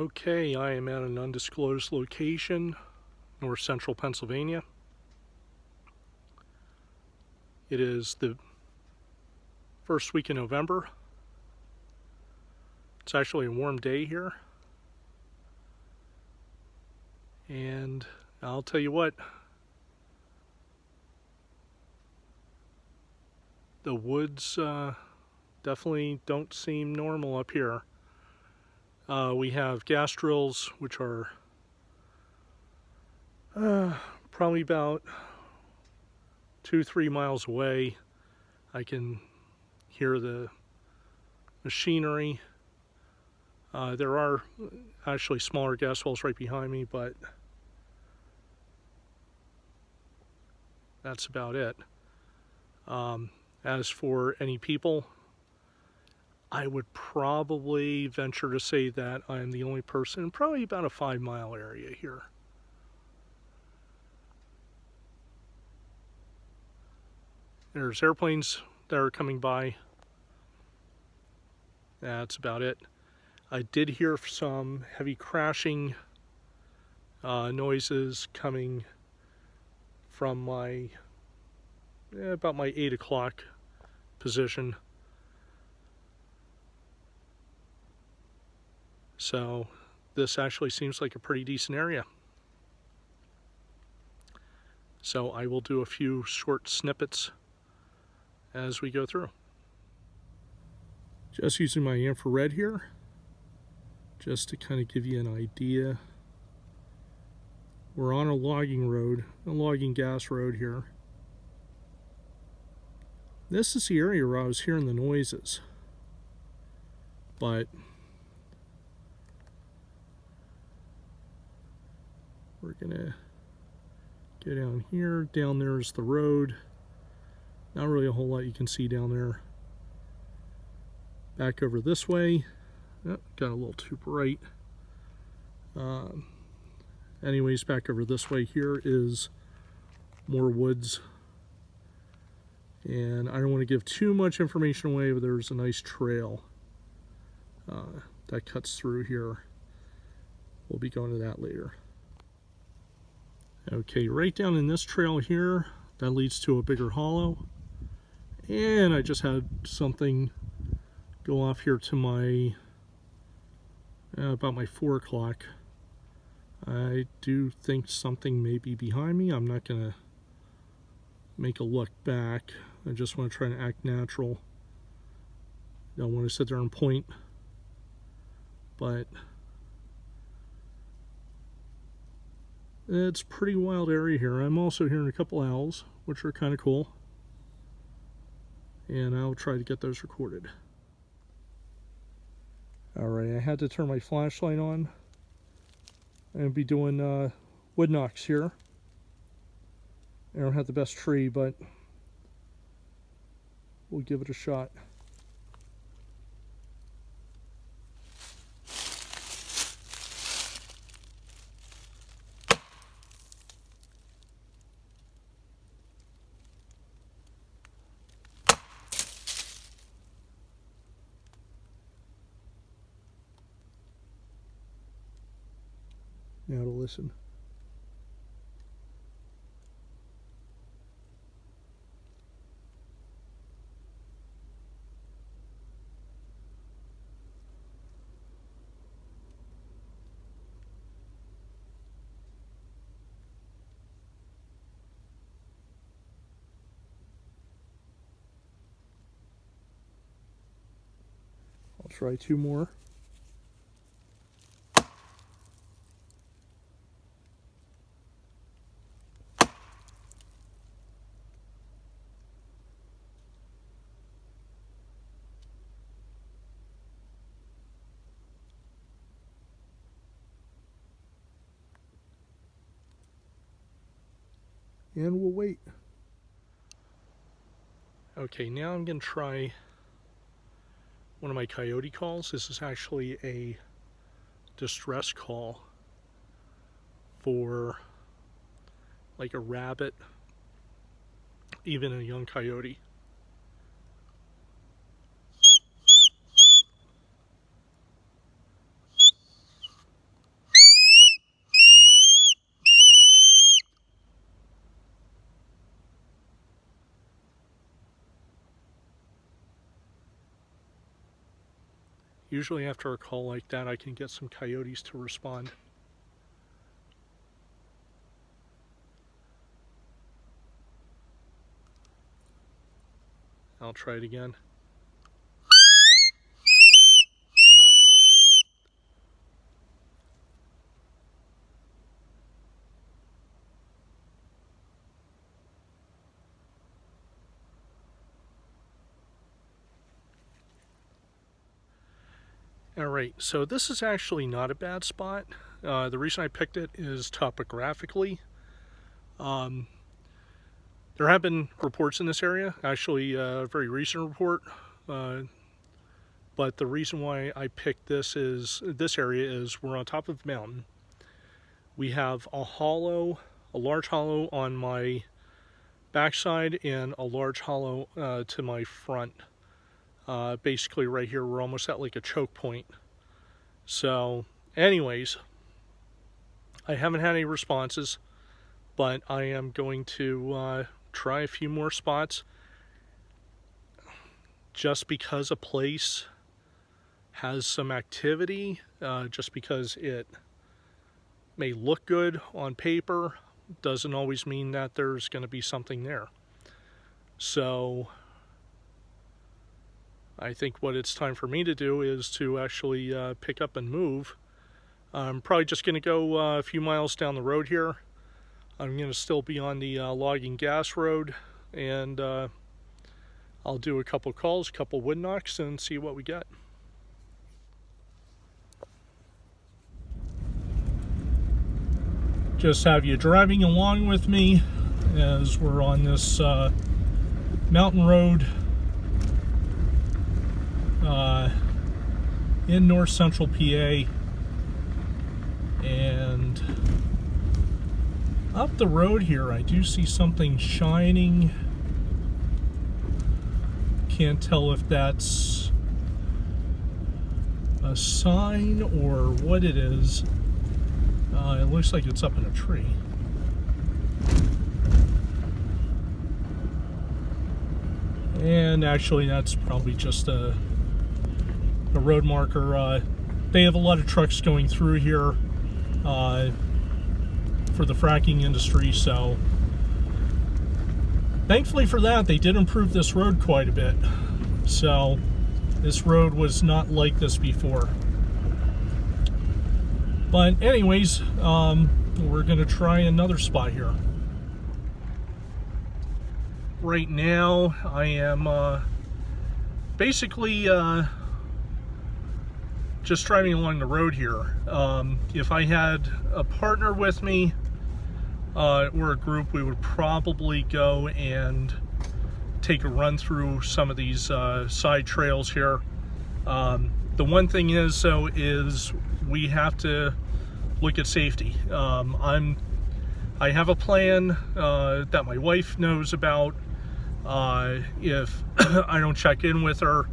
Okay, I am at an undisclosed location, north central Pennsylvania. It is the first week in November. It's actually a warm day here. And I'll tell you what, the woods definitely don't seem normal up here. We have gas drills, which are probably about 2-3 miles away. I can hear the machinery. There are actually smaller gas wells right behind me, but that's about it. As for any people, I would probably venture to say that I'm the only person in probably about a 5-mile area here. There's airplanes that are coming by. That's about it. I did hear some heavy crashing noises coming from my about my 8 o'clock position. So this actually seems like a pretty decent area. So I will do a few short snippets as we go through. Just using my infrared here, just to kind of give you an idea. We're on a logging road, a logging gas road here. This is the area where I was hearing the noises. But we're gonna go down here. Down there is the road. Not really a whole lot you can see down there. Back over this way. Oh, got a little too bright. Anyways, back over this way here is more woods. And I don't want to give too much information away, but there's a nice trail that cuts through here. We'll be going to that later. Okay, right down in this trail here, that leads to a bigger hollow. And I just had something go off here to my, about my 4 o'clock. I do think something may be behind me. I'm not going to make a look back. I just want to try to act natural. Don't want to sit there and point. But it's a pretty wild area here. I'm also hearing a couple owls, which are kind of cool. And I'll try to get those recorded. Alright, I had to turn my flashlight on. I'm going to be doing wood knocks here. I don't have the best tree, but we'll give it a shot. Now to listen. I'll try 2 more. And we'll wait. Okay, now I'm going to try one of my coyote calls. This is actually a distress call for like a rabbit, even a young coyote. Usually after a call like that, I can get some coyotes to respond. I'll try it again. Alright, so this is actually not a bad spot. The reason I picked it is topographically. There have been reports in this area, actually a very recent report, but the reason why I picked this area is we're on top of a mountain. We have a large hollow on my backside and a large hollow to my front. Basically right here, we're almost at like a choke point. So anyways, I haven't had any responses, but I am going to try a few more spots just because a place has some activity, just because it may look good on paper doesn't always mean that there's going to be something there. So I think what it's time for me to do is to actually pick up and move. I'm probably just going to go a few miles down the road here. I'm going to still be on the logging gas road, and I'll do a couple calls, a couple wood knocks, and see what we get. Just have you driving along with me as we're on this mountain road in north central PA, and up the road here I do see something shining. Can't tell if that's a sign or what it is. It looks like it's up in a tree. And actually that's probably just a road marker. They have a lot of trucks going through here for the fracking industry, so thankfully for that they did improve this road quite a bit. So this road was not like this before. But anyways, we're going to try another spot here. Right now I am basically just driving along the road here. If I had a partner with me or a group, we would probably go and take a run through some of these side trails here. The one thing is, though, is we have to look at safety. I have a plan that my wife knows about. If I don't check in with her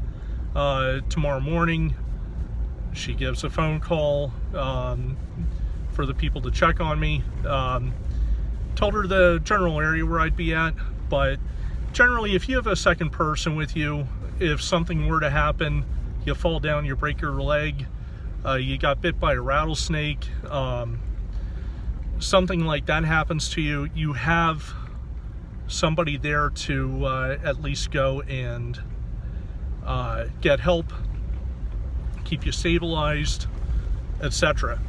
tomorrow morning, she gives a phone call for the people to check on me. Told her the general area where I'd be at, but generally if you have a second person with you, if something were to happen, you fall down, you break your leg, you got bit by a rattlesnake, something like that happens to you, you have somebody there to at least go and get help, keep you stabilized, etc.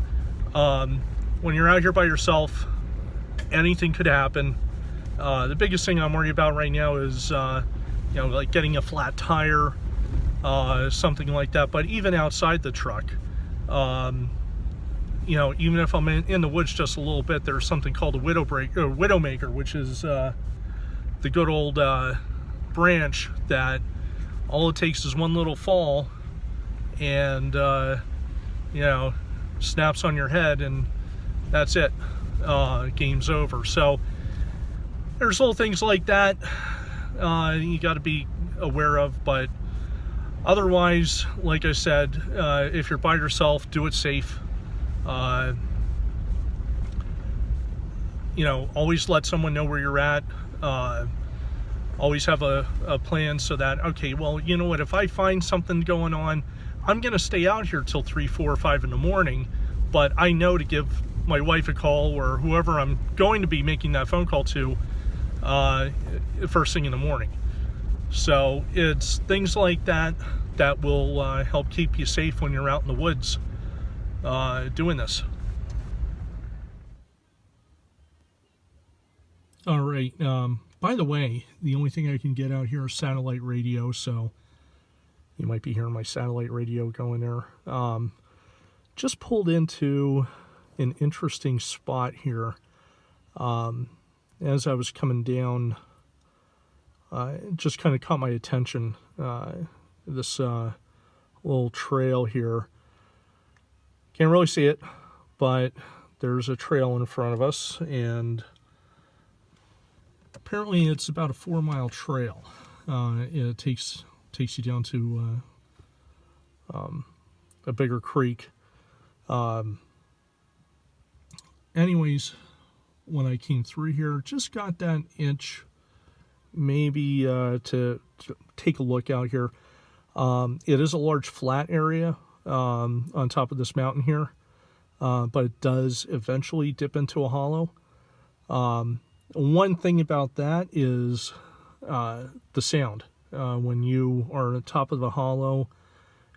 When you're out here by yourself, anything could happen. The biggest thing I'm worried about right now is like getting a flat tire, something like that. But even outside the truck, even if I'm in the woods just a little bit, there's something called a widowmaker, which is the good old branch that all it takes is one little fall and snaps on your head, and that's it. Game's over. So there's little things like that you got to be aware of, but otherwise, like I said, if you're by yourself, do it safe. Always let someone know where you're at. Always have a plan so that, okay, well, you know what, if I find something going on, I'm going to stay out here till 3, 4, 5 in the morning, but I know to give my wife a call or whoever I'm going to be making that phone call to first thing in the morning. So it's things like that that will help keep you safe when you're out in the woods doing this. All right. By the way, the only thing I can get out here is satellite radio, so you might be hearing my satellite radio going there. Just pulled into an interesting spot here. As I was coming down, it just kind of caught my attention. This little trail here. Can't really see it, but there's a trail in front of us, and apparently it's about a 4-mile trail. It takes you down to a bigger creek. Anyways, when I came through here, just got that itch maybe to take a look out here. It is a large flat area on top of this mountain here, but it does eventually dip into a hollow. One thing about that is the sound. When you are on the top of the hollow,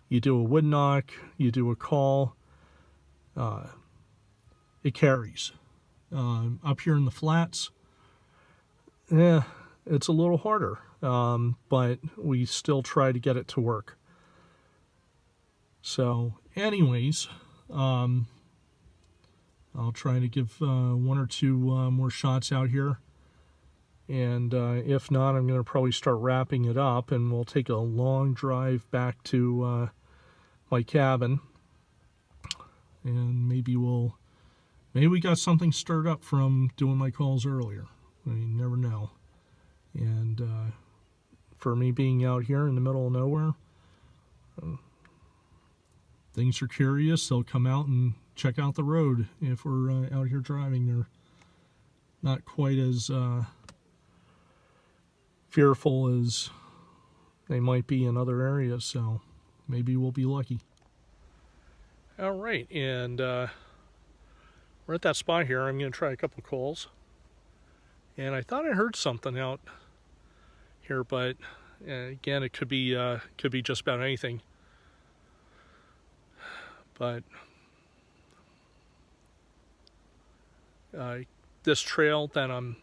you do a wood knock, you do a call, it carries. Up here in the flats, it's a little harder, but we still try to get it to work. So anyways, I'll try to give 1 or 2 more shots out here. And if not, I'm going to probably start wrapping it up, and we'll take a long drive back to my cabin. And maybe we got something stirred up from doing my calls earlier. I mean, you never know. And for me being out here in the middle of nowhere, things are curious. They'll come out and check out the road if we're out here driving. They're not quite as fearful as they might be in other areas, so maybe we'll be lucky. All right, and we're at that spot here. I'm going to try a couple calls, and I thought I heard something out here, but again, it could be just about anything. But this trail that I'm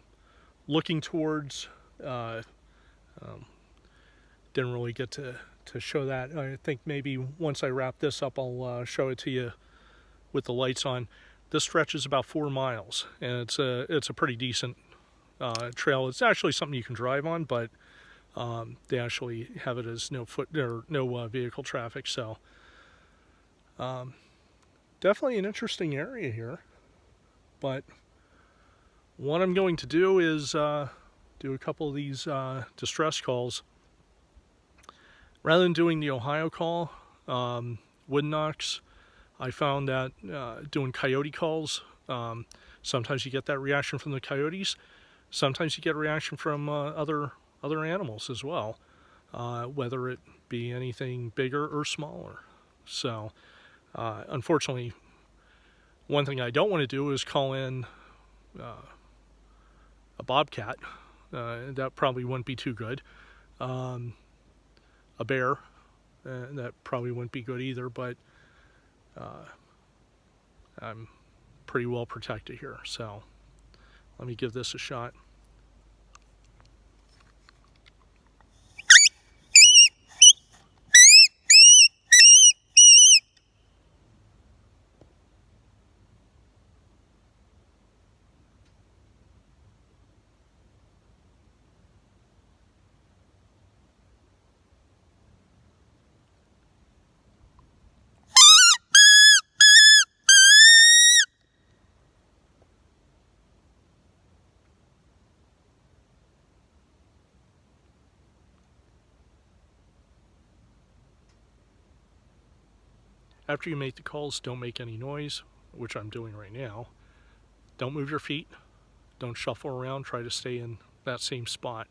looking towards, didn't really get to show that. I think maybe once I wrap this up, I'll show it to you with the lights on. This stretch is about 4 miles, and it's a pretty decent trail. It's actually something you can drive on, but they actually have it as no vehicle traffic. So definitely an interesting area here. But what I'm going to do is do a couple of these distress calls. Rather than doing the Ohio call, wood knocks, I found that doing coyote calls, sometimes you get that reaction from the coyotes. Sometimes you get a reaction from other animals as well, whether it be anything bigger or smaller. So, unfortunately, one thing I don't want to do is call in a bobcat. That probably wouldn't be too good. A bear, that probably wouldn't be good either, but I'm pretty well protected here, so let me give this a shot. After you make the calls, don't make any noise, which I'm doing right now. Don't move your feet. Don't shuffle around. Try to stay in that same spot.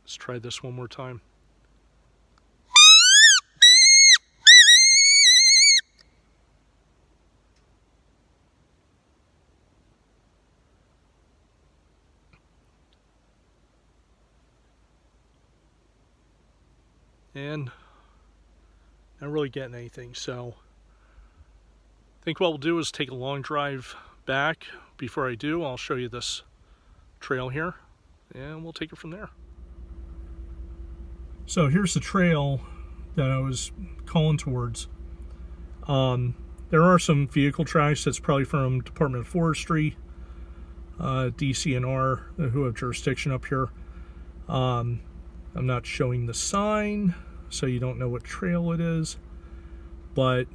Let's try this one more time. And not really getting anything, so I think what we'll do is take a long drive back. Before I do, I'll show you this trail here, and we'll take it from there. So here's the trail that I was calling towards. There are some vehicle tracks that's probably from Department of Forestry, DCNR, who have jurisdiction up here. I'm not showing the sign, so you don't know what trail it is. But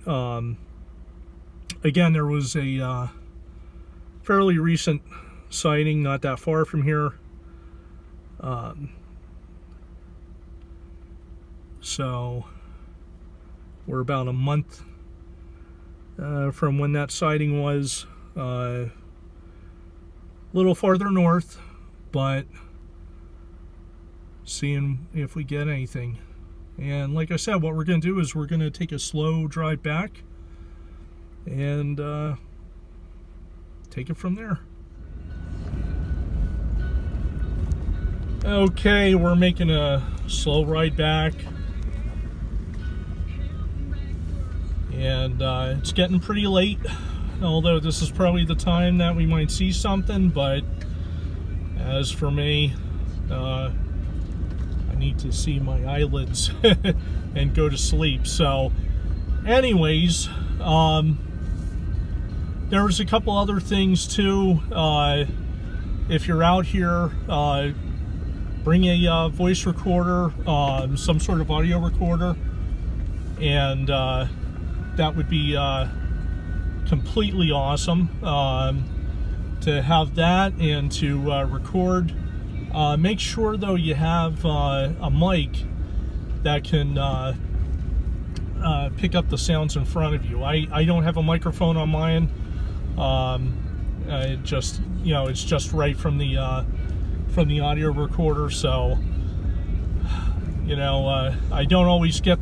again, there was a fairly recent sighting not that far from here. So we're about a month from when that sighting was. A little farther north, but seeing if we get anything. And like I said, what we're going to do is we're going to take a slow drive back and take it from there. Okay, we're making a slow ride back, and it's getting pretty late, although this is probably the time that we might see something. But as for me, I need to see my eyelids and go to sleep. So anyways, there was a couple other things too. If you're out here, bring a voice recorder, some sort of audio recorder, and that would be completely awesome to have that and to record. Make sure though you have a mic that can pick up the sounds in front of you. I don't have a microphone on mine. It just, you know, it's just right from the audio recorder, so you know, I don't always get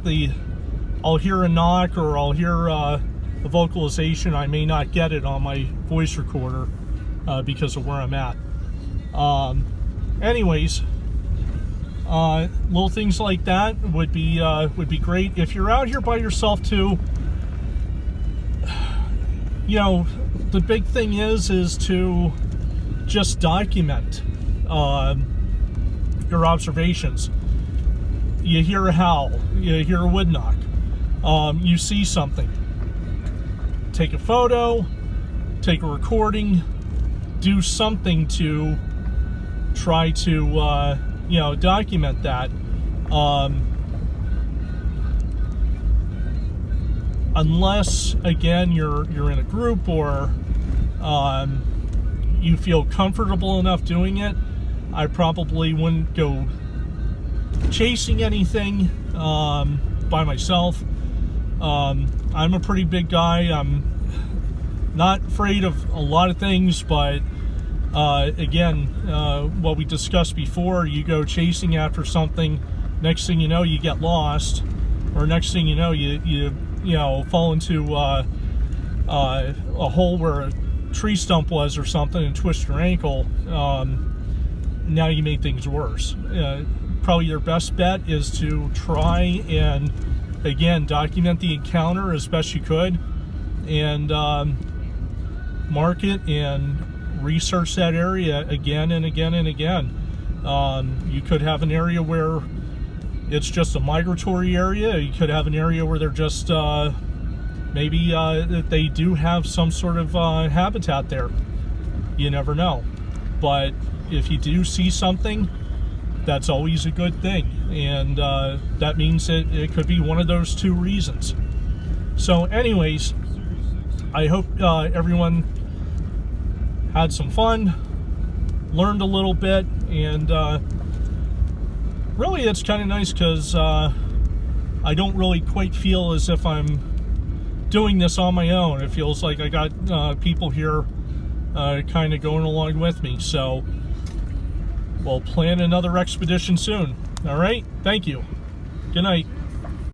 I'll hear a knock or I'll hear a vocalization. I may not get it on my voice recorder because of where I'm at. Anyways, little things like that would be great. If you're out here by yourself too, you know, the big thing is to just document your observations. You hear a howl, you hear a wood knock, you see something. Take a photo, take a recording, do something to try to you know, document that. Unless again you're in a group or you feel comfortable enough doing it, I probably wouldn't go chasing anything by myself. I'm a pretty big guy. I'm not afraid of a lot of things, but again, what we discussed before, you go chasing after something, next thing you know you get lost, or next thing you know you know, fall into a hole where a tree stump was or something and twist your ankle. Now you made things worse. Probably your best bet is to try and again document the encounter as best you could, and mark it and research that area again and again and again. You could have an area where it's just a migratory area. You could have an area where they're just maybe they do have some sort of habitat there. You never know. But if you do see something, that's always a good thing, and that means that it could be one of those two reasons. So anyways, I hope everyone had some fun, learned a little bit, and really it's kind of nice because I don't really quite feel as if I'm doing this on my own. It feels like I got people here kind of going along with me. So we'll plan another expedition soon. All right? Thank you. Good night.